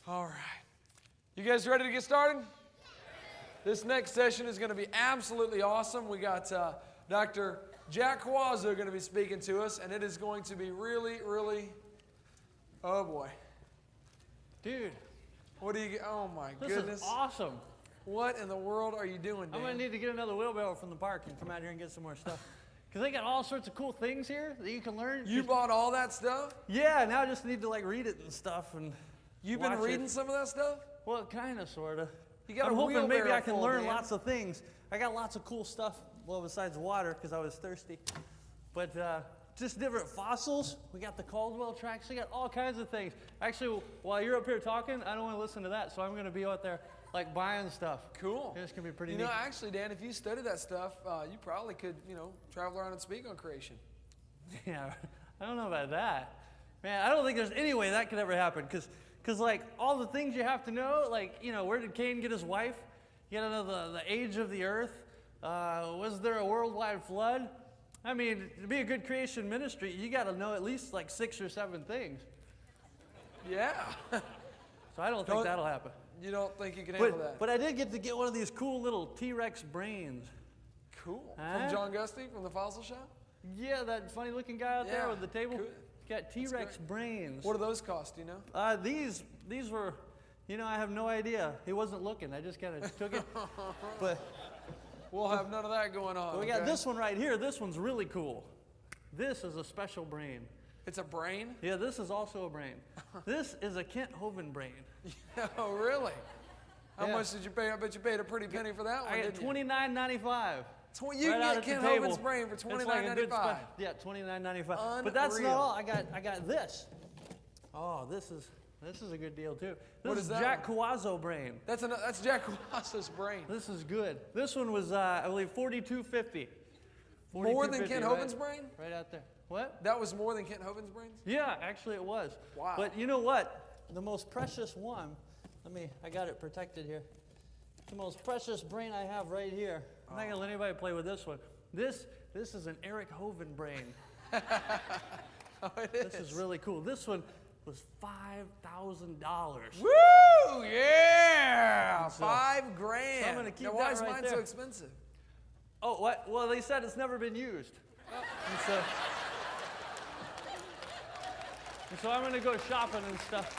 All right. You guys ready to get started? This next session is going to be absolutely awesome. We got Dr. Jack Cuozzo going to be speaking to us, and it is going to be really, oh boy. Dude. What do you get? Oh my goodness. This is awesome. What in the world are you doing, Dan? I'm going to need to get another wheelbarrow from the park and come out here and get some more stuff. Because they got all sorts of cool things here that you can learn. You bought all that stuff? Yeah, now I just need to read it and stuff. And you've been reading some of that stuff? Well, kind of, sort of. I'm hoping maybe I can learn lots of things. I got lots of cool stuff, well, besides water, because I was thirsty. But just different fossils. We got the Caldwell tracks. We got all kinds of things. Actually, while you're up here talking, I don't want to listen to that, so I'm going to be out there, buying stuff. Cool. It's going to be pretty neat. You know, actually, Dan, if you study that stuff, you probably could, travel around and speak on creation. Yeah, I don't know about that. Man, I don't think there's any way that could ever happen, because all the things you have to know, where did Cain get his wife? You got to know the age of the earth. Was there a worldwide flood? I mean, to be a good creation ministry, you got to know at least 6 or 7 things. Yeah. So I don't think that'll happen. You don't think you can handle that? But I did get one of these cool little T-Rex brains. Cool. From John Gusty from the Fossil Shop? Yeah, that funny looking guy out there with the table. Cool. Got T-Rex brains. What do those cost, do you know? These were, I have no idea. He wasn't looking. I just kind of took it. But we'll have none of that going on. We got this one right here. This one's really cool. This is a special brain. It's a brain? Yeah, this is also a brain. This is a Kent Hovind brain. Oh, really? How much did you pay? I bet you paid a pretty penny for that one, I got $29.95. You can get Kent Hovind's brain for $29.95. Yeah, $29.95. But that's not all. I got this. Oh, this is a good deal too. This is Jack Cuozzo brain. That's Jack Cuozzo's brain. This is good. This one was I believe $42.50. More than Kent Hovind's brain? Right out there. What? That was more than Kent Hovind's brains? Yeah, actually it was. Wow. But you know what? The most precious one. I got it protected here. The most precious brain I have right here. I'm not gonna let anybody play with this one. This is an Eric Hovind brain. Oh, it is. This is really cool. This one was $5,000. Woo! Yeah! So, $5,000. So I'm gonna keep that why is right mine there. so expensive? Oh, what? Well, they said it's never been used. And so I'm gonna go shopping and stuff.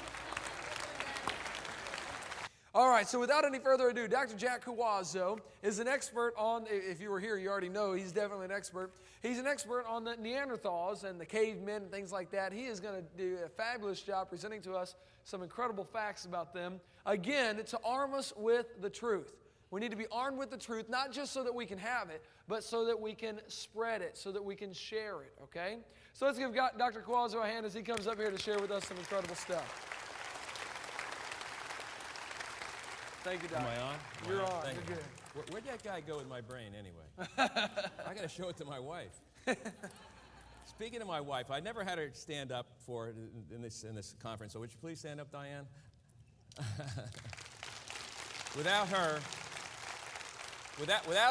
All right, so without any further ado, Dr. Jack Cuozzo is an expert on, if you were here, you already know he's definitely an expert. He's an expert on the Neanderthals and the cavemen and things like that. He is going to do a fabulous job presenting to us some incredible facts about them. Again, to arm us with the truth. We need to be armed with the truth, not just so that we can have it, but so that we can spread it, so that we can share it, okay? So let's give Dr. Cuozzo a hand as he comes up here to share with us some incredible stuff. Thank you, Doc. Am I on? You're on. Thank You're you. good. Where'd that guy go with my brain anyway? I got to show it to my wife. Speaking of my wife, I never had her stand up for it in this conference. So would you please stand up, Diane? Without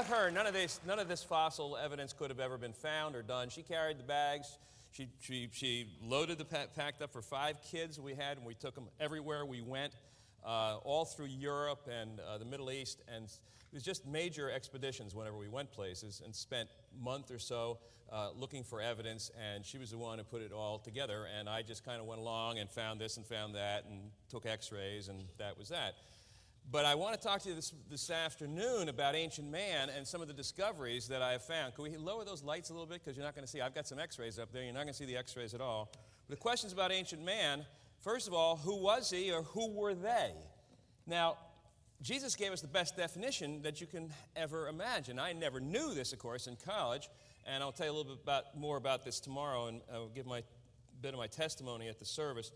her, none of this fossil evidence could have ever been found or done. She carried the bags. She loaded packed up for 5 kids we had, and we took them everywhere we went. All through Europe and the Middle East, and it was just major expeditions whenever we went places, and spent a month or so looking for evidence, and she was the one who put it all together, and I just kind of went along and found this and found that and took x-rays, and that was that. But I want to talk to you this afternoon about ancient man and some of the discoveries that I have found. Can we lower those lights a little bit, because you're not going to see, I've got some x-rays up there, you're not going to see the x-rays at all. But the questions about ancient man. First of all, who was he or who were they? Now, Jesus gave us the best definition that you can ever imagine. I never knew this, of course, in college, and I'll tell you a little bit more about this tomorrow, and I'll give my bit of my testimony at the service.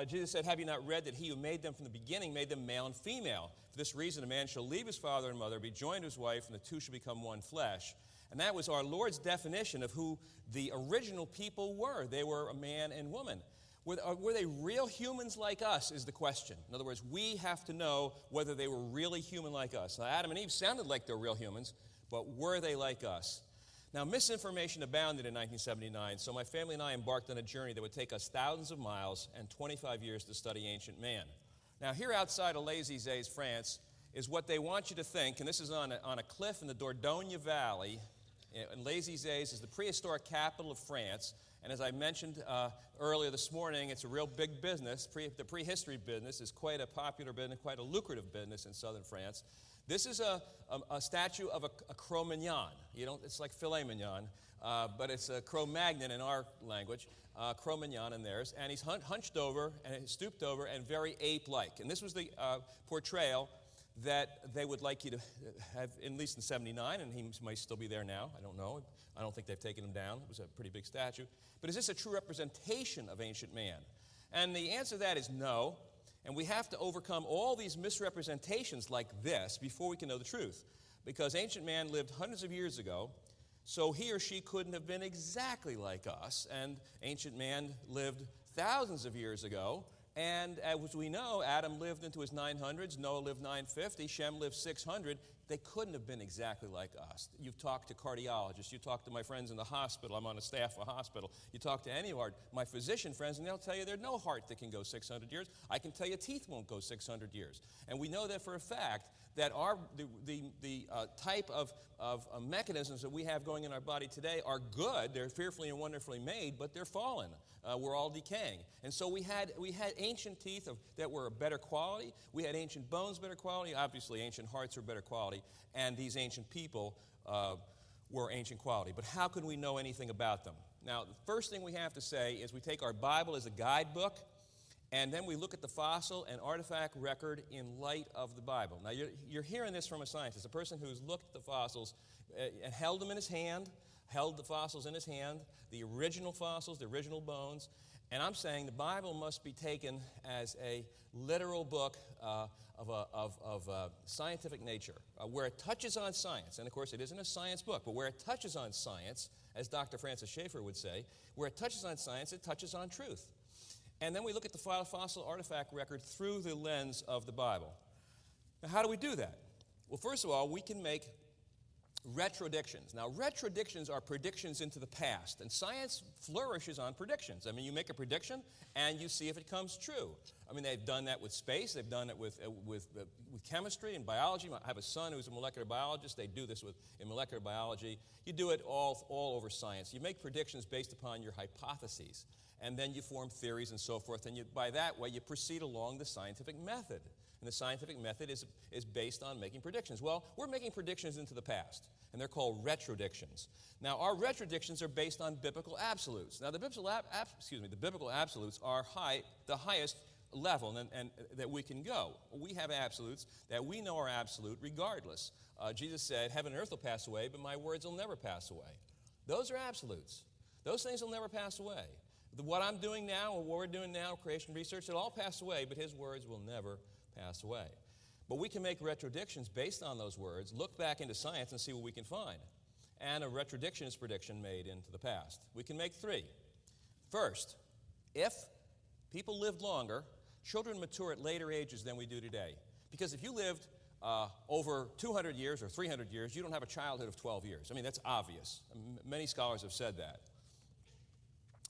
Jesus said, "Have you not read that he who made them from the beginning made them male and female? For this reason, a man shall leave his father and mother, be joined to his wife, and the two shall become one flesh." And that was our Lord's definition of who the original people were. They were a man and woman. Were they real humans like us is the question. In other words, we have to know whether they were really human like us. Now, Adam and Eve sounded like they're real humans, but were they like us? Now, misinformation abounded in 1979, so my family and I embarked on a journey that would take us thousands of miles and 25 years to study ancient man. Now, here outside of Les-Isets, France, is what they want you to think, and this is on a cliff in the Dordogne Valley. And Les-Isets is the prehistoric capital of France. And as I mentioned earlier this morning, it's a real big business. The prehistory business is quite a popular business, quite a lucrative business in southern France. This is a statue of a Cro-Magnon. It's like filet mignon, but it's a Cro-Magnon in our language, Cro-Magnon in theirs. And he's hunched over and stooped over and very ape-like. And this was the portrayal that they would like you to have, at least in 79, and he might still be there now. I don't know. I don't think they've taken him down. It was a pretty big statue. But is this a true representation of ancient man? And the answer to that is no. And we have to overcome all these misrepresentations like this before we can know the truth. Because ancient man lived hundreds of years ago, so he or she couldn't have been exactly like us. And ancient man lived thousands of years ago. And as we know, Adam lived into his 900s, Noah lived 950, Shem lived 600. They couldn't have been exactly like us. You've talked to cardiologists, you talk to my friends in the hospital, I'm on the staff of a hospital, you talk to any of my physician friends, and they'll tell you there's no heart that can go 600 years. I can tell you teeth won't go 600 years. And we know that for a fact, that the type of mechanisms that we have going in our body today are good. They're fearfully and wonderfully made, but they're fallen. We're all decaying. And so we had ancient teeth that were of better quality. We had ancient bones better quality. Obviously, ancient hearts were better quality. And these ancient people were ancient quality. But how can we know anything about them? Now, the first thing we have to say is we take our Bible as a guidebook, and then we look at the fossil and artifact record in light of the Bible. Now, you're hearing this from a scientist, a person who's looked at the fossils and held them in his hand, held the fossils in his hand, the original fossils, the original bones. And I'm saying the Bible must be taken as a literal book of scientific nature, where it touches on science. And, of course, it isn't a science book, but where it touches on science, as Dr. Francis Schaeffer would say, where it touches on science, it touches on truth. And then we look at the fossil artifact record through the lens of the Bible. Now, how do we do that? Well, first of all, we can make retrodictions. Now, retrodictions are predictions into the past, and science flourishes on predictions. I mean, you make a prediction, and you see if it comes true. I mean, they've done that with space. They've done it with chemistry and biology. I have a son who's a molecular biologist. They do this in molecular biology. You do it all over science. You make predictions based upon your hypotheses, and then you form theories and so forth, and by that way, you proceed along the scientific method. And the scientific method is based on making predictions. Well, we're making predictions into the past, and they're called retrodictions. Now, our retrodictions are based on biblical absolutes. Now, the biblical absolutes are the highest level and that we can go. We have absolutes that we know are absolute regardless. Jesus said, heaven and earth will pass away, but my words will never pass away. Those are absolutes. Those things will never pass away. What I'm doing now, or what we're doing now, creation research, it'll all pass away, but his words will never pass away. But we can make retrodictions based on those words, look back into science and see what we can find. And a retrodiction is prediction made into the past. We can make three. First, if people lived longer, children mature at later ages than we do today. Because if you lived over 200 years or 300 years, you don't have a childhood of 12 years. I mean, that's obvious. Many scholars have said that.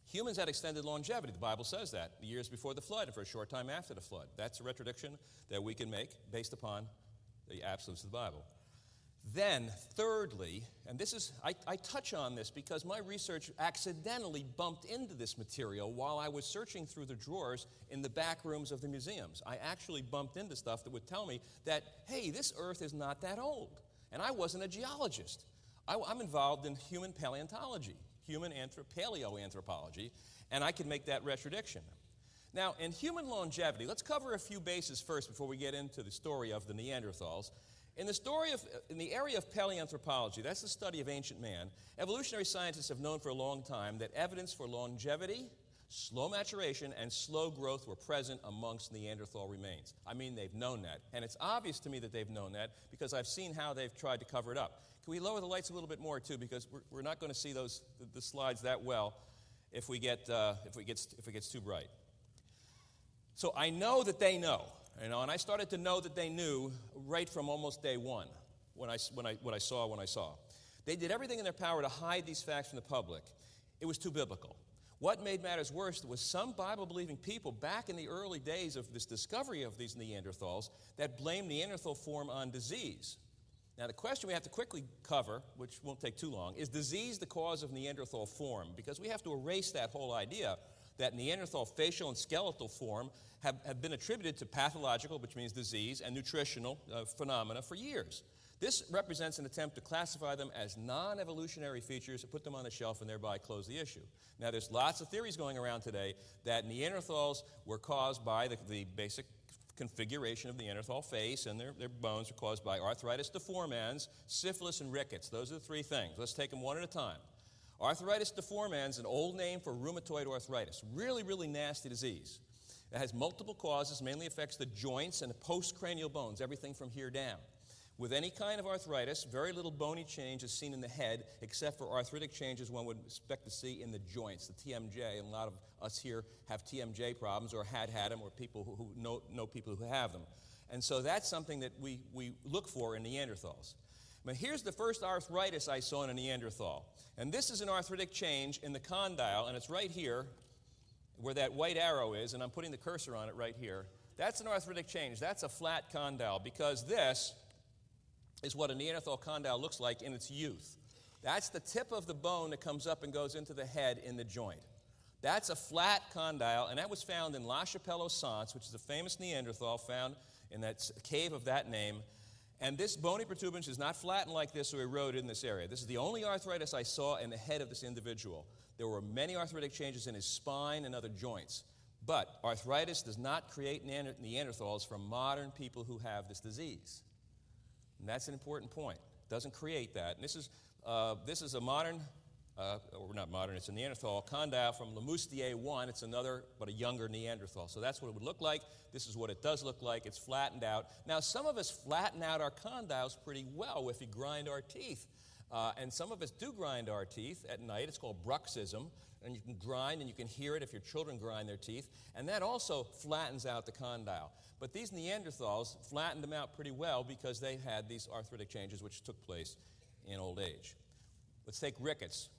Humans had extended longevity. The Bible says that. The years before the flood and for a short time after the flood. That's a retrodiction that we can make based upon the absolutes of the Bible. Then, thirdly, and this is, I touch on this because my research accidentally bumped into this material while I was searching through the drawers in the back rooms of the museums. I actually bumped into stuff that would tell me that, hey, this earth is not that old. And I wasn't a geologist. I'm involved in human paleontology. Human paleoanthropology, and I can make that retrodiction. Now, in human longevity, let's cover a few bases first before we get into the story of the Neanderthals. In the area of paleoanthropology, that's the study of ancient man, evolutionary scientists have known for a long time that evidence for longevity, slow maturation, and slow growth were present amongst Neanderthal remains. I mean, they've known that. And it's obvious to me that they've known that because I've seen how they've tried to cover it up. Can we lower the lights a little bit more, too, because we're not going to see the slides that well if it gets too bright. So I know that they know, and I started to know that they knew right from almost day one when I saw. They did everything in their power to hide these facts from the public. It was too biblical. What made matters worse was some Bible-believing people back in the early days of this discovery of these Neanderthals that blamed Neanderthal form on disease. Now, the question we have to quickly cover, which won't take too long, is disease the cause of Neanderthal form? Because we have to erase that whole idea that Neanderthal facial and skeletal form have been attributed to pathological, which means disease, and nutritional phenomena for years. This represents an attempt to classify them as non-evolutionary features, put them on the shelf, and thereby close the issue. Now, there's lots of theories going around today that Neanderthals were caused by the basic configuration of the Neanderthal face, and their bones are caused by arthritis deformans, syphilis, and rickets. Those are the three things. Let's take them one at a time. Arthritis deformans is an old name for rheumatoid arthritis. Really, really nasty disease. It has multiple causes, mainly affects the joints and the postcranial bones, everything from here down. With any kind of arthritis, very little bony change is seen in the head, except for arthritic changes one would expect to see in the joints, the TMJ. And a lot of us here have TMJ problems or had them, or people who know people who have them. And so that's something that we look for in Neanderthals. But here's the first arthritis I saw in a Neanderthal. And this is an arthritic change in the condyle, and it's right here where that white arrow is, and I'm putting the cursor on it right here. That's an arthritic change. That's a flat condyle, because this is what a Neanderthal condyle looks like in its youth. That's the tip of the bone that comes up and goes into the head in the joint. That's a flat condyle, and that was found in La Chapelle-aux-Saints, which is a famous Neanderthal found in that cave of that name. And this bony protuberance is not flattened like this or eroded in this area. This is the only arthritis I saw in the head of this individual. There were many arthritic changes in his spine and other joints. But arthritis does not create Neanderthals from modern people who have this disease. And that's an important point. It doesn't create that. And this is a modern, or not modern, it's a Neanderthal condyle from Lemoustier 1. It's another, but a younger Neanderthal. So that's what it would look like. This is what it does look like. It's flattened out. Now, some of us flatten out our condyles pretty well if we grind our teeth. And some of us do grind our teeth at night. It's called bruxism. And you can grind, and you can hear it if your children grind their teeth. And that also flattens out the condyle. But these Neanderthals flattened them out pretty well because they had these arthritic changes which took place in old age. Let's take rickets.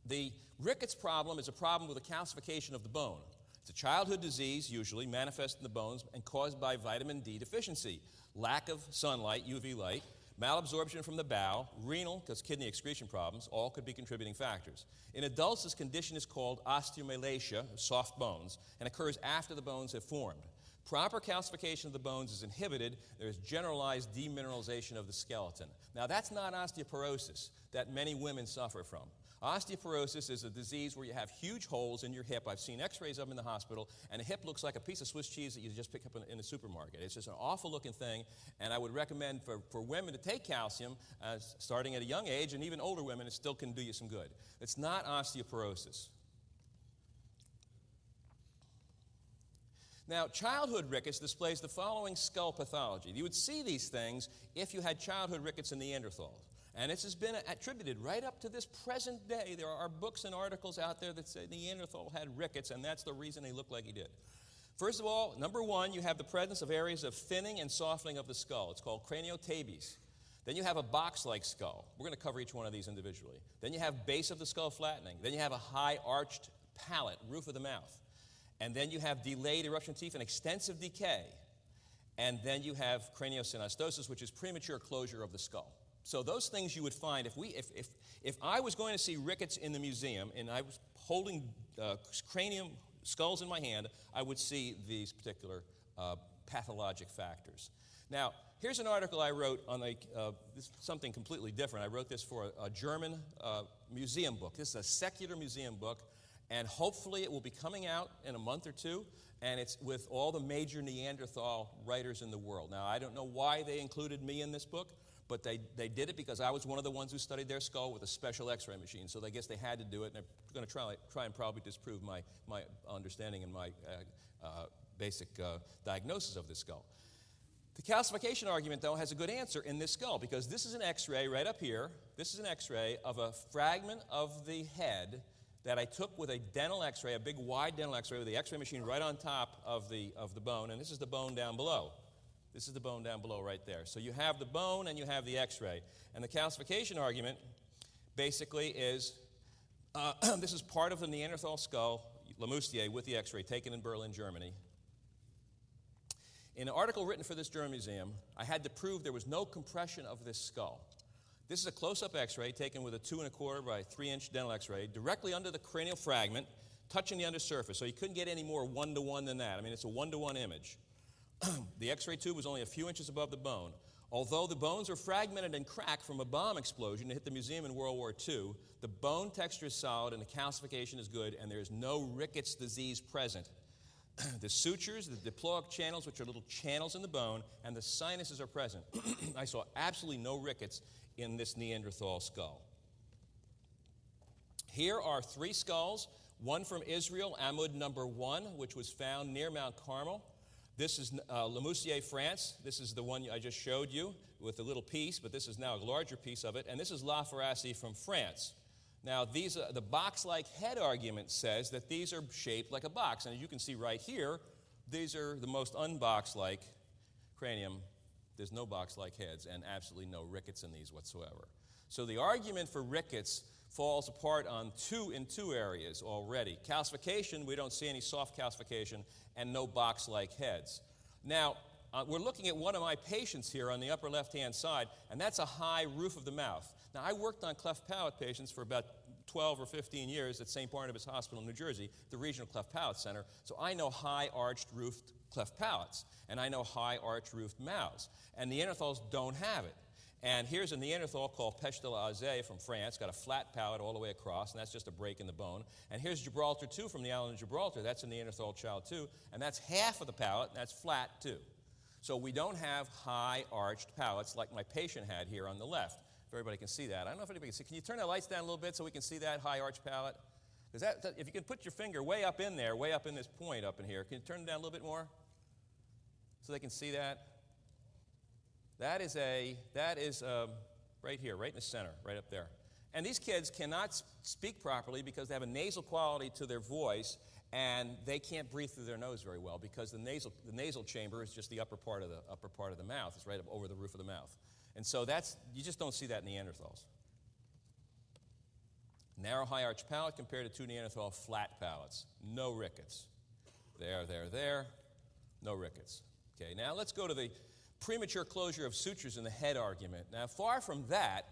The rickets problem is a problem with the calcification of the bone. It's a childhood disease, usually, manifest in the bones and caused by vitamin D deficiency, lack of sunlight, UV light, malabsorption from the bowel, renal, because kidney excretion problems, all could be contributing factors. In adults, this condition is called osteomalacia, soft bones, and occurs after the bones have formed. Proper calcification of the bones is inhibited. There is generalized demineralization of the skeleton. Now, that's not osteoporosis that many women suffer from. Osteoporosis is a disease where you have huge holes in your hip. I've seen x-rays of them in the hospital, and a hip looks like a piece of Swiss cheese that you just pick up in the supermarket. It's just an awful-looking thing, and I would recommend for women to take calcium starting at a young age, and even older women, it still can do you some good. It's not osteoporosis. Now, childhood rickets displays the following skull pathology. You would see these things if you had childhood rickets in Neanderthals. And this has been attributed right up to this present day. There are books and articles out there that say Neanderthal had rickets, and that's the reason he looked like he did. First of all, number one, you have the presence of areas of thinning and softening of the skull. It's called craniotabes. Then you have a box-like skull. We're going to cover each one of these individually. Then you have base of the skull flattening. Then you have a high arched palate, roof of the mouth. And then you have delayed eruption teeth and extensive decay. And then you have craniosynostosis, which is premature closure of the skull. So those things you would find, if I was going to see rickets in the museum and I was holding cranium skulls in my hand, I would see these particular pathologic factors. Now, here's an article I wrote on something completely different. I wrote this for a German museum book. This is a secular museum book, and hopefully it will be coming out in a month or two, and it's with all the major Neanderthal writers in the world. Now, I don't know why they included me in this book, but they did it because I was one of the ones who studied their skull with a special x-ray machine, so I guess they had to do it, and they're going to try and probably disprove my understanding and my basic diagnosis of this skull. The calcification argument, though, has a good answer in this skull, because this is an x-ray right up here. This is an x-ray of a fragment of the head that I took with a dental x-ray, a big wide dental x-ray with the x-ray machine right on top of the bone, and this is the bone down below. This is the bone down below right there. So you have the bone and you have the x-ray. And the calcification argument basically is This is part of the Neanderthal skull, Lemoustier, with the x-ray taken in Berlin, Germany. In an article written for this German museum, I had to prove there was no compression of this skull. This is a close-up x-ray taken with a 2¼ by 3-inch dental x-ray directly under the cranial fragment, touching the undersurface, so you couldn't get any more one-to-one than that. I mean, it's a one-to-one image. The x-ray tube was only a few inches above the bone. Although the bones are fragmented and cracked from a bomb explosion that hit the museum in World War II, the bone texture is solid and the calcification is good, and there is no rickets disease present. The sutures, the diploic channels, which are little channels in the bone, and the sinuses are present. I saw absolutely no rickets in this Neanderthal skull. Here are 3 skulls, one from Israel, Amud number 1, which was found near Mount Carmel. This is Lemoustier, France. This is the one I just showed you with a little piece, but this is now a larger piece of it. And this is La Ferrassie from France. Now, the box-like head argument says that these are shaped like a box. And as you can see right here, these are the most unbox-like cranium. There's no box-like heads and absolutely no rickets in these whatsoever. So the argument for rickets falls apart in two areas already. Calcification, we don't see any soft calcification, and no box-like heads. Now, we're looking at one of my patients here on the upper left-hand side, and that's a high roof of the mouth. Now, I worked on cleft palate patients for about 12 or 15 years at St. Barnabas Hospital in New Jersey, the Regional Cleft Palate Center, so I know high arched roofed cleft palates, and I know high arched roofed mouths, and Neanderthals don't have it. And here's a Neanderthal called Pêche de la Haze from France, got a flat palate all the way across, and that's just a break in the bone. And here's Gibraltar 2 from the island of Gibraltar. That's a Neanderthal child too, and that's half of the palate, and that's flat too. So we don't have high arched palates like my patient had here on the left. If everybody can see that. I don't know if anybody can see. Can you turn the lights down a little bit so we can see that high arched palate? Because if you can put your finger way up in there, way up in this point up in here, can you turn it down a little bit more so they can see that? That is right here, right in the center, right up there. And these kids cannot speak properly because they have a nasal quality to their voice, and they can't breathe through their nose very well because the nasal chamber is just the upper part of the mouth. It's right up over the roof of the mouth. And so you just don't see that in Neanderthals. Narrow, high arch palate compared to 2 Neanderthal flat palates. No rickets. There. No rickets. Okay, now let's go to the premature closure of sutures in the head argument. Now, far from that,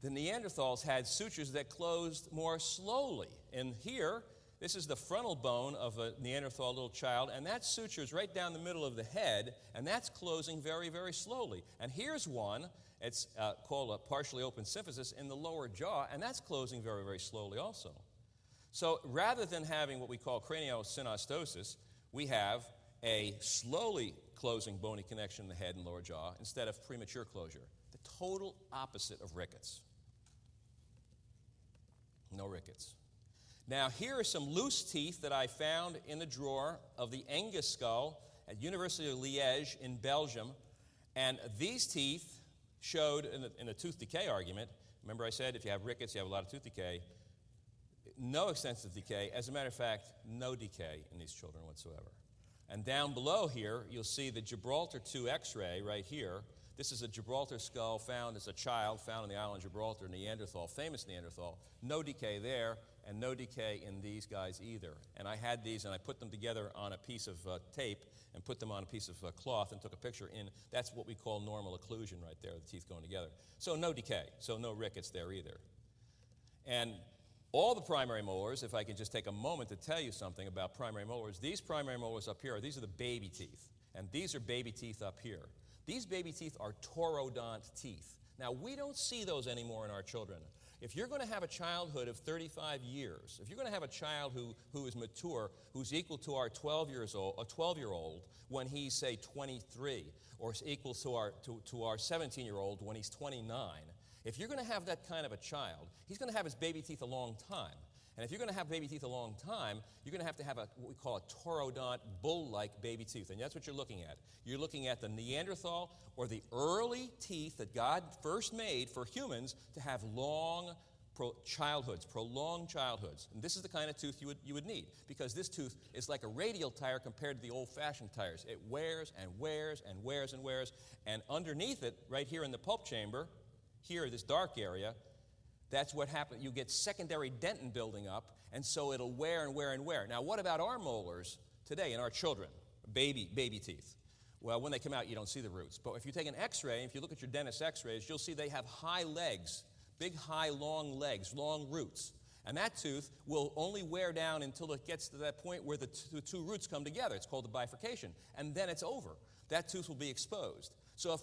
the Neanderthals had sutures that closed more slowly. And here, this is the frontal bone of a Neanderthal little child, and that suture is right down the middle of the head, and that's closing very, very slowly. And here's one, it's called a partially open symphysis in the lower jaw, and that's closing very, very slowly also. So rather than having what we call craniosynostosis, we have a slowly closing bony connection in the head and lower jaw instead of premature closure. The total opposite of rickets. No rickets. Now, here are some loose teeth that I found in the drawer of the Angus skull at University of Liège in Belgium. And these teeth showed, in the tooth decay argument, remember I said if you have rickets, you have a lot of tooth decay. No extensive decay. As a matter of fact, no decay in these children whatsoever. And down below here, you'll see the Gibraltar 2 X-ray right here. This is a Gibraltar skull found as a child, found on the island of Gibraltar, Neanderthal, famous Neanderthal. No decay there, and no decay in these guys either. And I had these, and I put them together on a piece of tape and put them on a piece of cloth and took a picture in. That's what we call normal occlusion right there, the teeth going together. So no decay, so no rickets there either. And all the primary molars, if I could just take a moment to tell you something about primary molars, these primary molars up here, these are the baby teeth, and these are baby teeth up here. These baby teeth are taurodont teeth. Now, we don't see those anymore in our children. If you're going to have a childhood of 35 years, if you're going to have a child who is mature, who's equal to our 12-year-old when he's, say, 23, or equal to our 17-year-old when he's 29, if you're going to have that kind of a child, he's going to have his baby teeth a long time. And if you're going to have baby teeth a long time, you're going to have what we call a taurodont, bull-like baby tooth. And that's what you're looking at. You're looking at the Neanderthal or the early teeth that God first made for humans to have long childhoods, prolonged childhoods. And this is the kind of tooth you would need, because this tooth is like a radial tire compared to the old-fashioned tires. It wears and wears and wears and wears. And underneath it, right here in the pulp chamber, here, this dark area, that's what happens. You get secondary dentin building up, and so it'll wear and wear and wear. Now, what about our molars today in our children, baby teeth? Well, when they come out, you don't see the roots. But if you take an x-ray, if you look at your dentist x-rays, you'll see they have high legs, big, high, long legs, long roots. And that tooth will only wear down until it gets to that point where the two roots come together. It's called the bifurcation. And then it's over. That tooth will be exposed. So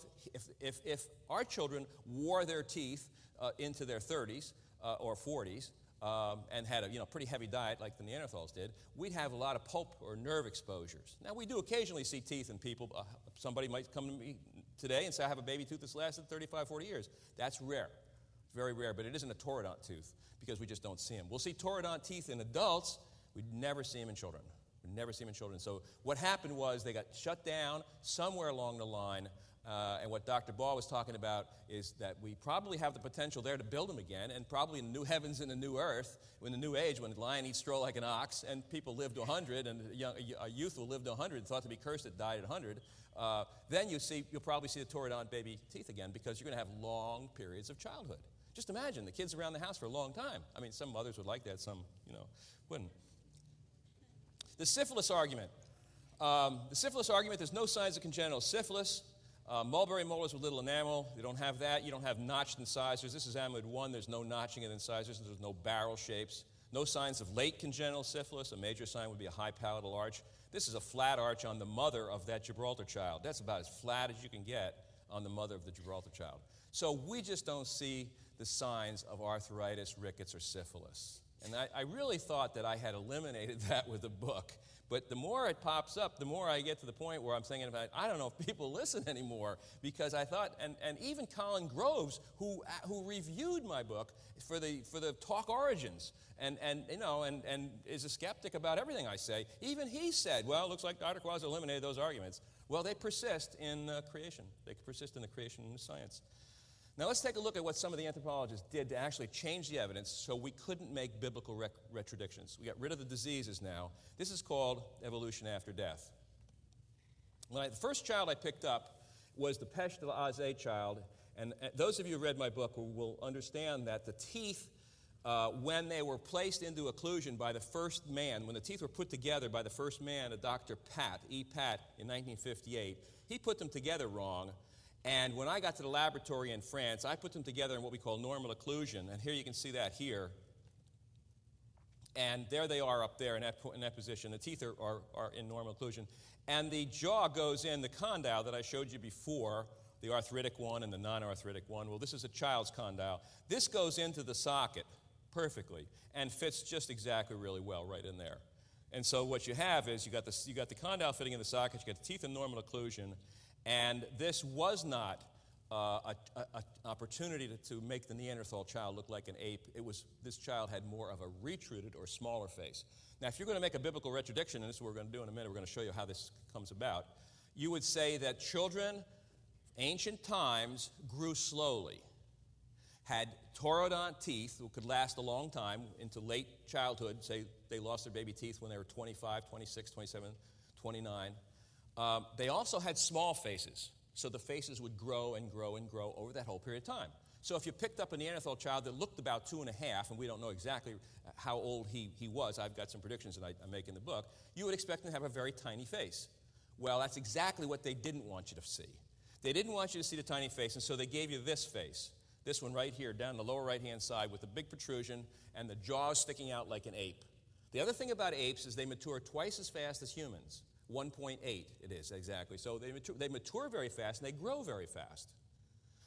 if our children wore their teeth into their 30s or 40s and had a pretty heavy diet like the Neanderthals did, we'd have a lot of pulp or nerve exposures. Now, we do occasionally see teeth in people. Somebody might come to me today and say, I have a baby tooth that's lasted 35, 40 years. That's rare. Very rare, but it isn't a toroidont tooth because we just don't see them. We'll see toroidont teeth in adults. We'd never see them in children. We'd never see them in children. So what happened was they got shut down somewhere along the line, and what Dr. Ball was talking about is that we probably have the potential there to build them again, and probably in the new heavens and the new earth, in the new age, when the lion eats straw like an ox, and people live to 100, and a youth will live to 100, thought to be cursed that died at 100, then you'll probably see the toroidont baby teeth again because you're going to have long periods of childhood. Just imagine the kids around the house for a long time. I mean, some mothers would like that, some, wouldn't. The syphilis argument. There's no signs of congenital syphilis. Mulberry molars with little enamel, you don't have that. You don't have notched incisors. This is amyloid 1. There's no notching in incisors. There's no barrel shapes. No signs of late congenital syphilis. A major sign would be a high palatal arch. This is a flat arch on the mother of that Gibraltar child. That's about as flat as you can get on the mother of the Gibraltar child. So we just don't see the signs of arthritis, rickets, or syphilis. And I really thought that I had eliminated that with the book. But the more it pops up, the more I get to the point where I'm thinking about, I don't know if people listen anymore, because I thought, and even Colin Groves, who reviewed my book for the Talk Origins, and is a skeptic about everything I say, even he said, well, it looks like Dr. Cuozzo eliminated those arguments. Well, they persist in creation. They persist in the creation of science. Now let's take a look at what some of the anthropologists did to actually change the evidence so we couldn't make biblical retradictions. We got rid of the diseases now. This is called evolution after death. The first child I picked up was the Pesh de l'Aze child, and those of you who read my book will understand that the teeth, when they were placed into occlusion by the first man, when the teeth were put together by the first man, a Dr. Pat, E. Pat, in 1958, he put them together wrong. And when I got to the laboratory in France, I put them together in what we call normal occlusion. And here you can see that here. And there they are up there in that position. The teeth are in normal occlusion. And the jaw goes in, the condyle that I showed you before, the arthritic one and the non-arthritic one. Well, this is a child's condyle. This goes into the socket perfectly and fits just exactly really well right in there. And so what you have is you got the condyle fitting in the socket, you got the teeth in normal occlusion. And this was not an opportunity to make the Neanderthal child look like an ape. This child had more of a retruded or smaller face. Now, if you're going to make a biblical retradiction, and this is what we're going to do in a minute, we're going to show you how this comes about, you would say that children, ancient times, grew slowly, had toroidont teeth that could last a long time into late childhood. Say they lost their baby teeth when they were 25, 26, 27, 29. They also had small faces, so the faces would grow and grow and grow over that whole period of time. So if you picked up a Neanderthal child that looked about 2.5, and we don't know exactly how old he was, I've got some predictions that I make in the book, you would expect him to have a very tiny face. Well, that's exactly what they didn't want you to see. They didn't want you to see the tiny face, and so they gave you this face, this one right here, down the lower right-hand side with the big protrusion and the jaws sticking out like an ape. The other thing about apes is they mature twice as fast as humans. 1.8 it is, exactly. So they mature very fast and they grow very fast.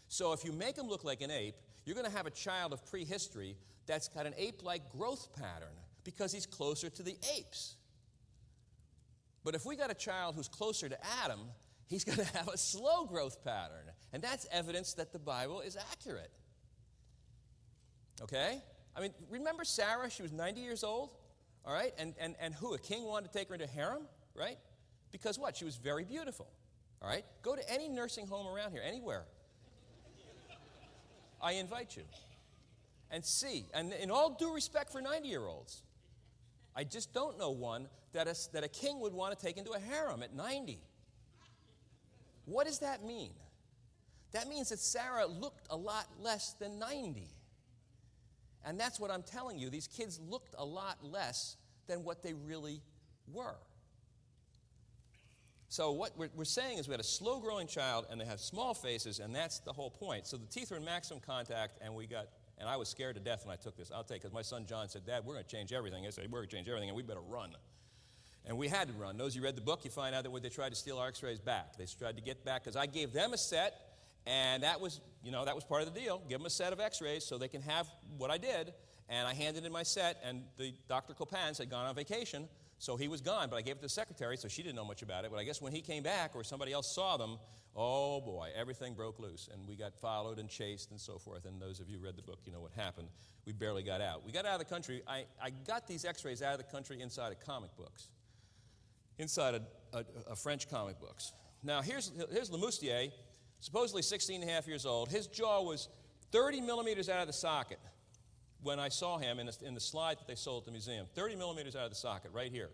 So if you make them look like an ape, you're going to have a child of prehistory that's got an ape-like growth pattern because he's closer to the apes. But if we got a child who's closer to Adam, he's going to have a slow growth pattern. And that's evidence that the Bible is accurate. Okay? I mean, remember Sarah? She was 90 years old, all right? And who? A king wanted to take her into harem, right? Because what? She was very beautiful, all right? Go to any nursing home around here, anywhere. I invite you. And see, and in all due respect for 90-year-olds, I just don't know one that a king would want to take into a harem at 90. What does that mean? That means that Sarah looked a lot less than 90. And that's what I'm telling you. These kids looked a lot less than what they really were. So what we're saying is we had a slow-growing child, and they have small faces, and that's the whole point. So the teeth were in maximum contact, and I was scared to death when I took this. I'll take it, because my son John said, Dad, we're going to change everything. I said, we're going to change everything, and we better run. And we had to run. Those of you who read the book, you find out that when they tried to steal our x-rays back. They tried to get back, because I gave them a set, and that was part of the deal. Give them a set of x-rays so they can have what I did, and I handed in my set, and Dr. Copans had gone on vacation, so he was gone, but I gave it to the secretary, so she didn't know much about it. But I guess when he came back or somebody else saw them, oh boy, everything broke loose, and we got followed and chased and so forth. And those of you who read the book, you know what happened. We barely got out. We got out of the country. I got these x-rays out of the country inside of comic books, inside a French comic books. Now, here's Lemoustier, supposedly 16 and a half years old. His jaw was 30 millimeters out of the socket when I saw him in the slide that they sold at the museum. 30 millimeters out of the socket, right here.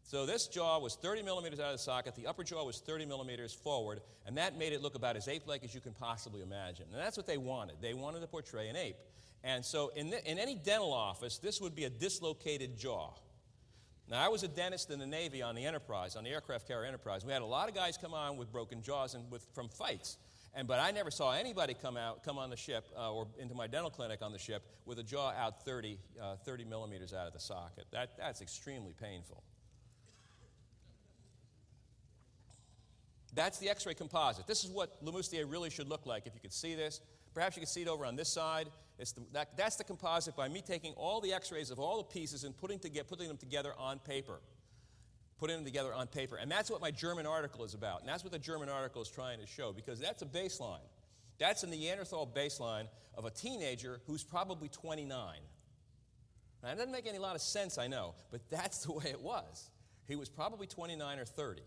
So this jaw was 30 millimeters out of the socket. The upper jaw was 30 millimeters forward, and that made it look about as ape-like as you can possibly imagine. And that's what they wanted. They wanted to portray an ape. And so in any dental office, this would be a dislocated jaw. Now, I was a dentist in the Navy on the Enterprise, on the aircraft carrier Enterprise. We had a lot of guys come on with broken jaws and from fights. But I never saw anybody come on the ship or into my dental clinic on the ship with a jaw out 30 millimeters out of the socket. That's extremely painful. That's the x-ray composite. This is what Lemoustier really should look like. If you could see this, perhaps you could see it over on this side. That's the composite by me taking all the x-rays of all the pieces and putting them together on paper. Putting them together on paper. And that's what my German article is about. And that's what the German article is trying to show, because that's a baseline. That's a Neanderthal baseline of a teenager who's probably 29. Now, that doesn't make any lot of sense, I know, but that's the way it was. He was probably 29 or 30.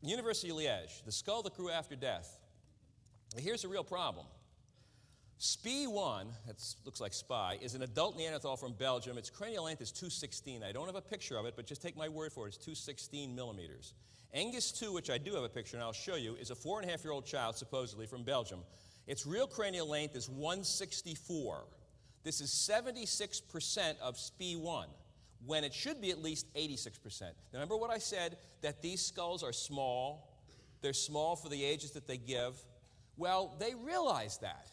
University of Liège, the skull that grew after death. Here's a real problem. SPI1, that looks like spy, is an adult Neanderthal from Belgium. Its cranial length is 216. I don't have a picture of it, but just take my word for it. It's 216 millimeters. Angus 2, which I do have a picture, and I'll show you, is a 4.5-year-old child, supposedly, from Belgium. Its real cranial length is 164. This is 76% of SPI1, when it should be at least 86%. Remember what I said, that these skulls are small? They're small for the ages that they give. Well, they realize that.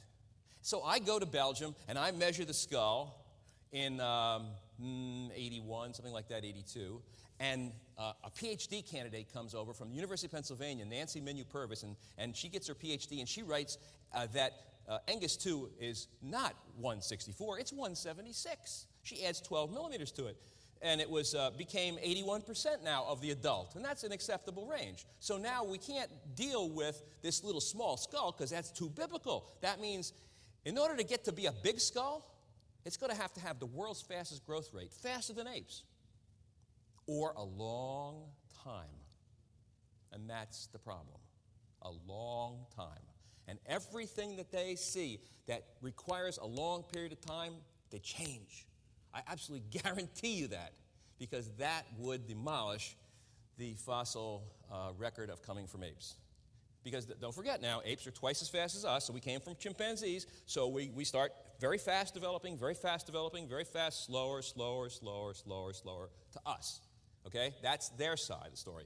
So I go to Belgium, and I measure the skull in 81, something like that, 82. And a PhD candidate comes over from the University of Pennsylvania, Nancy Minu-Purvis, and she gets her PhD, and she writes that Angus 2 is not 164, it's 176. She adds 12 millimeters to it. And it became 81% now of the adult. And that's an acceptable range. So now we can't deal with this little small skull because that's too biblical. That means in order to get to be a big skull, it's going to have the world's fastest growth rate, faster than apes, or a long time. And that's the problem, a long time. And everything that they see that requires a long period of time, they change. I absolutely guarantee you that, because that would demolish the fossil record of coming from apes. Because don't forget now, apes are twice as fast as us, so we came from chimpanzees, so we start very fast developing, very fast, slower to us. Okay? That's their side of the story.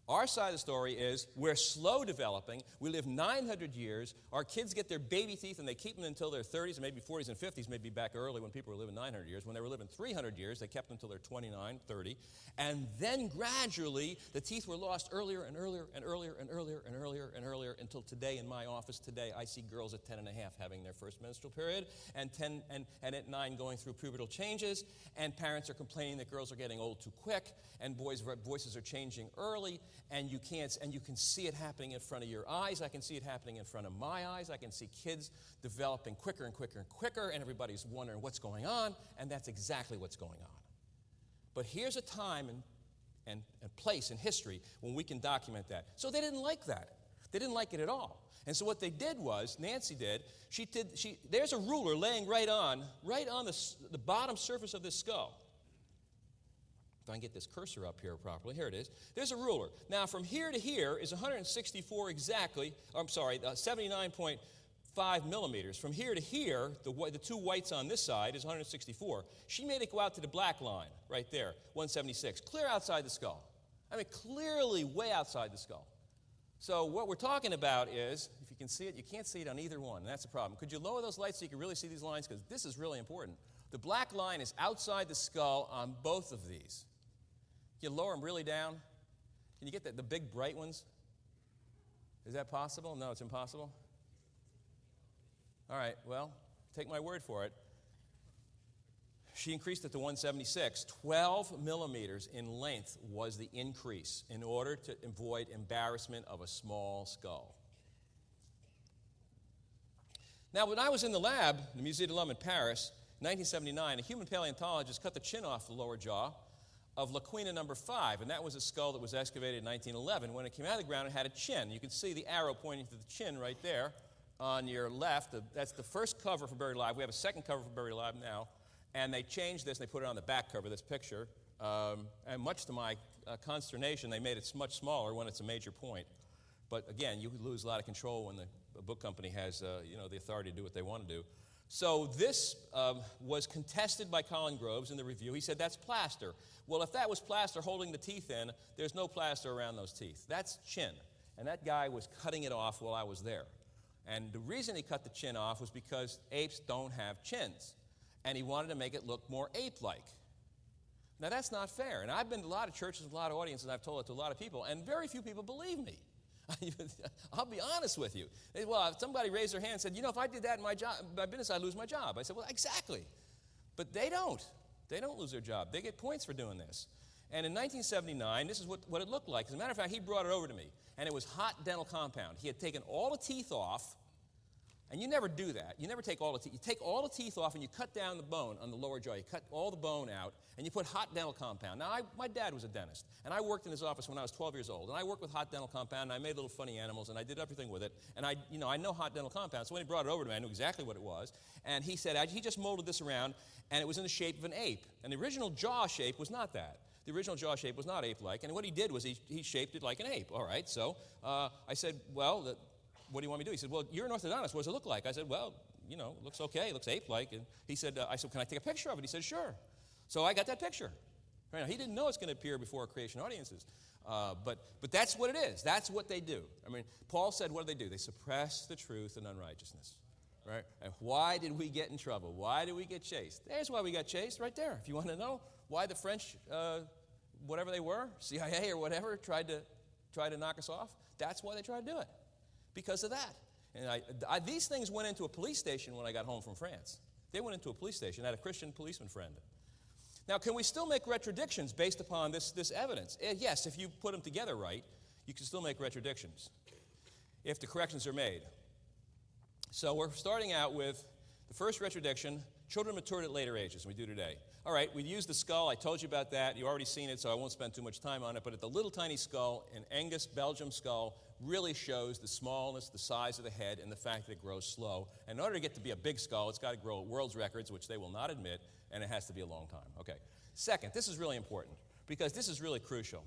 Our side of the story is we're slow developing. We live 900 years. Our kids get their baby teeth, and they keep them until their 30s, and maybe 40s and 50s, maybe back early when people were living 900 years. When they were living 300 years, they kept them until they're 29, 30. And then gradually, the teeth were lost earlier and earlier and earlier and earlier and earlier and earlier until today in my office today, I see girls at 10 and a half having their first menstrual period, and at 9 going through pubertal changes, and parents are complaining that girls are getting old too quick, and boys' voices are changing early, and you can see it happening in front of your eyes. I can see it happening in front of my eyes. I can see kids developing quicker and quicker and quicker, and everybody's wondering what's going on, and that's exactly what's going on. But here's a time and place in history when we can document that. So they didn't like that. They didn't like it at all. And so what they did was, Nancy did, there's a ruler laying right on the bottom surface of this skull. If I can get this cursor up here properly, here it is. There's a ruler. Now, from here to here is 164 exactly, 79.5 5 millimeters. From here to here, the two whites on this side is 164. She made it go out to the black line right there, 176, clear outside the skull. I mean, clearly way outside the skull. So what we're talking about is, if you can see it, you can't see it on either one, and that's the problem. Could you lower those lights so you can really see these lines? Because this is really important. The black line is outside the skull on both of these. Can you lower them really down? Can you get the big bright ones? Is that possible? No, it's impossible? All right, well, take my word for it. She increased it to 176. 12 millimeters in length was the increase in order to avoid embarrassment of a small skull. Now, when I was in the lab, the Musée de l'Homme in Paris, 1979, a human paleontologist cut the chin off the lower jaw of Laquina number 5, and that was a skull that was excavated in 1911. When it came out of the ground, it had a chin. You can see the arrow pointing to the chin right there on your left. That's the first cover for Buried Alive. We have a second cover for Buried Alive now. And they changed this, and they put it on the back cover of this picture. And much to my consternation, they made it much smaller when it's a major point. But again, you lose a lot of control when the book company has the authority to do what they want to do. So this was contested by Colin Groves in the review. He said, that's plaster. Well, if that was plaster holding the teeth in, there's no plaster around those teeth. That's chin. And that guy was cutting it off while I was there. And the reason he cut the chin off was because apes don't have chins. And he wanted to make it look more ape-like. Now, that's not fair. And I've been to a lot of churches with a lot of audiences, and I've told it to a lot of people, and very few people believe me. I'll be honest with you. Well, somebody raised their hand and said, if I did that in my business, I'd lose my job. I said, well, exactly. But they don't. They don't lose their job. They get points for doing this. And in 1979, this is what it looked like. As a matter of fact, he brought it over to me, and it was hot dental compound. He had taken all the teeth off. And you never do that. You never take all the teeth. You take all the teeth off and you cut down the bone on the lower jaw. You cut all the bone out and you put hot dental compound. Now, my dad was a dentist, and I worked in his office when I was 12 years old. And I worked with hot dental compound, and I made little funny animals, and I did everything with it. And I know hot dental compound. So when he brought it over to me, I knew exactly what it was. And he said he just molded this around, and it was in the shape of an ape. And the original jaw shape was not that. The original jaw shape was not ape-like. And what he did was he shaped it like an ape. All right, so I said, well, what do you want me to do? He said, well, you're an orthodontist. What does it look like? I said, well, it looks okay. It looks ape-like. And he said, I said, can I take a picture of it? He said, sure. So I got that picture. Right now, he didn't know it's going to appear before creation audiences. But that's what it is. That's what they do. I mean, Paul said, what do? They suppress the truth and unrighteousness. Right? And why did we get in trouble? Why did we get chased? There's why we got chased right there. If you want to know why the French, whatever they were, CIA or whatever, tried to knock us off, that's why they tried to do it. Because of that. And these things went into a police station when I got home from France. They went into a police station. I had a Christian policeman friend. Now, can we still make retrodictions based upon this evidence? Yes, if you put them together right, you can still make retrodictions if the corrections are made. So we're starting out with the first retrodiction, children matured at later ages, we do today. All right, we used the skull. I told you about that. You've already seen it, so I won't spend too much time on it. But at the little tiny skull, an Angus Belgium skull, really shows the smallness, the size of the head, and the fact that it grows slow. And in order to get to be a big skull, it's got to grow at world's records, which they will not admit, and it has to be a long time. Okay. Second, this is really important because this is really crucial.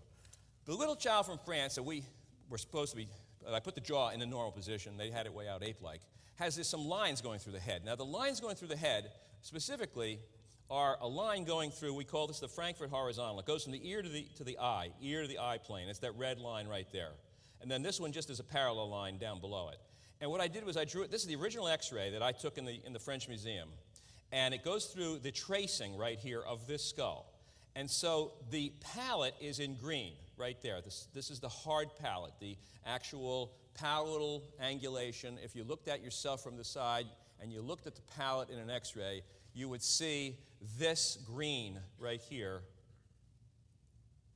The little child from France that we were supposed to be, I put the jaw in the normal position, they had it way out ape-like, has some lines going through the head. Now, the lines going through the head, specifically, are a line going through, we call this the Frankfurt horizontal. It goes from the ear to the eye plane. It's that red line right there. And then this one just is a parallel line down below it. And what I did was I drew it. This is the original X-ray that I took in the French Museum. And it goes through the tracing right here of this skull. And so the palate is in green right there. This is the hard palate, the actual palatal angulation. If you looked at yourself from the side and you looked at the palate in an X-ray, you would see this green right here.